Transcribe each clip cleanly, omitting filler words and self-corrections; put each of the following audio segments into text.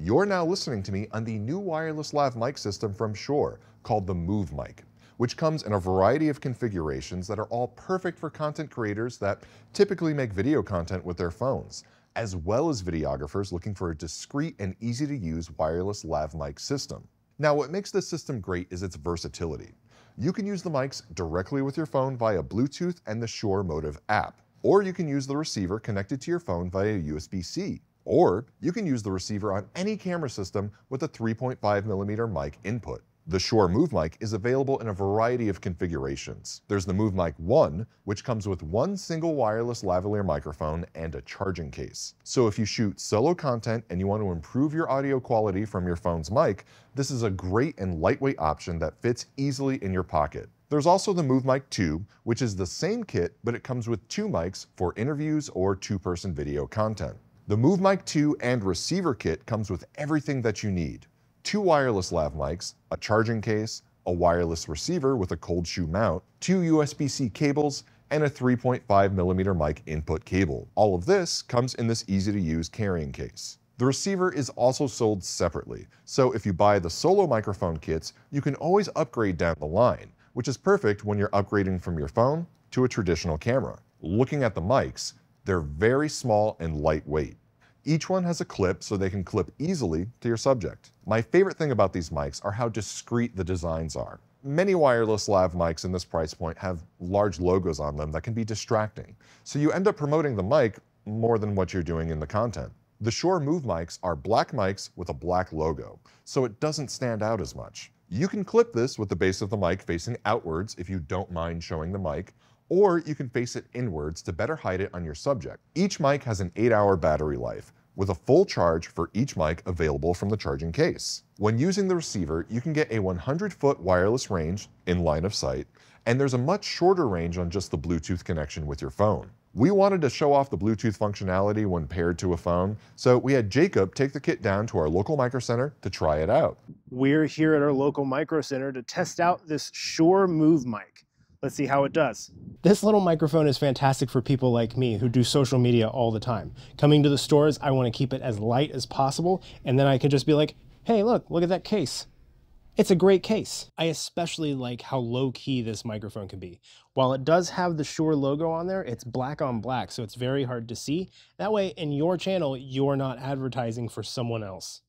You're now listening to me on the new wireless lav mic system from Shure called the Movemic, which comes in a variety of configurations that are all perfect for content creators that typically make video content with their phones, as well as videographers looking for a discreet and easy-to-use wireless lav mic system. Now, what makes this system great is its versatility. You can use the mics directly with your phone via Bluetooth and the Shure Motive app, or you can use the receiver connected to your phone via USB-C. Or you can use the receiver on any camera system with a 3.5mm mic input. The Shure Movemic is available in a variety of configurations. There's the Movemic 1, which comes with one single wireless lavalier microphone and a charging case. So if you shoot solo content and you want to improve your audio quality from your phone's mic, this is a great and lightweight option that fits easily in your pocket. There's also the Movemic 2, which is the same kit, but it comes with two mics for interviews or two-person video content. The Movemic 2 and receiver kit comes with everything that you need. Two wireless lav mics, a charging case, a wireless receiver with a cold shoe mount, two USB-C cables, and a 3.5mm mic input cable. All of this comes in this easy-to-use carrying case. The receiver is also sold separately, so if you buy the solo microphone kits, you can always upgrade down the line, which is perfect when you're upgrading from your phone to a traditional camera. Looking at the mics, they're very small and lightweight. Each one has a clip so they can clip easily to your subject. My favorite thing about these mics are how discreet the designs are. Many wireless lav mics in this price point have large logos on them that can be distracting, so you end up promoting the mic more than what you're doing in the content. The Shure Move mics are black mics with a black logo, so it doesn't stand out as much. You can clip this with the base of the mic facing outwards if you don't mind showing the mic, or you can face it inwards to better hide it on your subject. Each mic has an 8-hour battery life, with a full charge for each mic available from the charging case. When using the receiver, you can get a 100-foot wireless range in line of sight, and there's a much shorter range on just the Bluetooth connection with your phone. We wanted to show off the Bluetooth functionality when paired to a phone, so we had Jacob take the kit down to our local microcenter to try it out. We're here at our local microcenter to test out this Shure Move mic. Let's see how it does. This little microphone is fantastic for people like me who do social media all the time. Coming to the stores, I want to keep it as light as possible, and then I can just be like, hey, look at that case. It's a great case. I especially like how low-key this microphone can be. While it does have the Shure logo on there, it's black on black, so it's very hard to see. That way, in your channel, you're not advertising for someone else.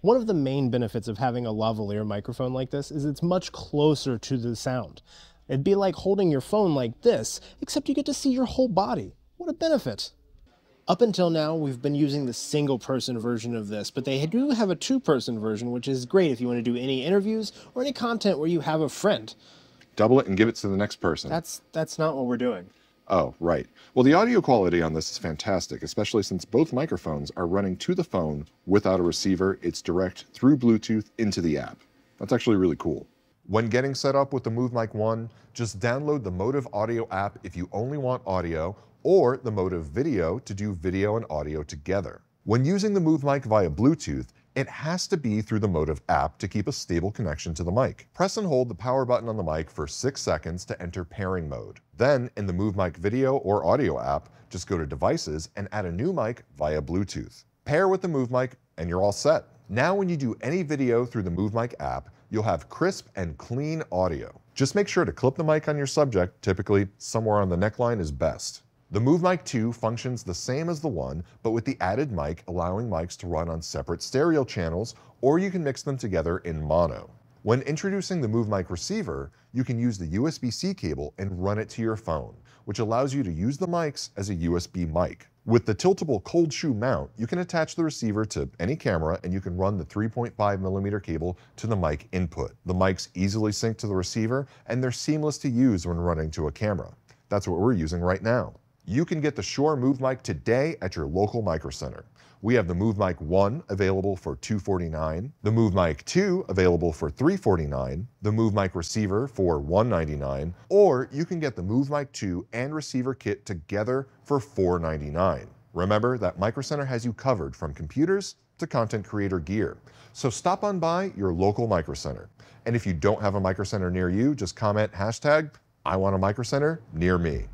One of the main benefits of having a lavalier microphone like this is it's much closer to the sound. It'd be like holding your phone like this, except you get to see your whole body. What a benefit. Up until now, we've been using the single-person version of this, but they do have a two-person version, which is great if you want to do any interviews or any content where you have a friend. Double it and give it to the next person. That's not what we're doing. Oh, right. Well, the audio quality on this is fantastic, especially since both microphones are running to the phone without a receiver. It's direct through Bluetooth into the app. That's actually really cool. When getting set up with the Movemic 1, just download the Motive Audio app if you only want audio, or the Motive Video to do video and audio together. When using the Movemic via Bluetooth, it has to be through the Motive app to keep a stable connection to the mic. Press and hold the power button on the mic for 6 seconds to enter pairing mode. Then, in the Movemic Video or Audio app, just go to Devices and add a new mic via Bluetooth. Pair with the Movemic and you're all set. Now when you do any video through the Movemic app, you'll have crisp and clean audio. Just make sure to clip the mic on your subject, typically somewhere on the neckline is best. The Movemic 2 functions the same as the one, but with the added mic allowing mics to run on separate stereo channels, or you can mix them together in mono. When introducing the Movemic receiver, you can use the USB-C cable and run it to your phone, which allows you to use the mics as a USB mic. With the tiltable cold shoe mount, you can attach the receiver to any camera and you can run the 3.5mm cable to the mic input. The mics easily sync to the receiver and they're seamless to use when running to a camera. That's what we're using right now. You can get the Shure Movemic today at your local microcenter. We have the Movemic 1 available for $249, the Movemic 2 available for $349, the Movemic receiver for $199, or you can get the Movemic 2 and receiver kit together for $499. Remember that Microcenter has you covered from computers to content creator gear. So stop on by your local Microcenter. And if you don't have a Microcenter near you, just comment #I want a Microcenter near me.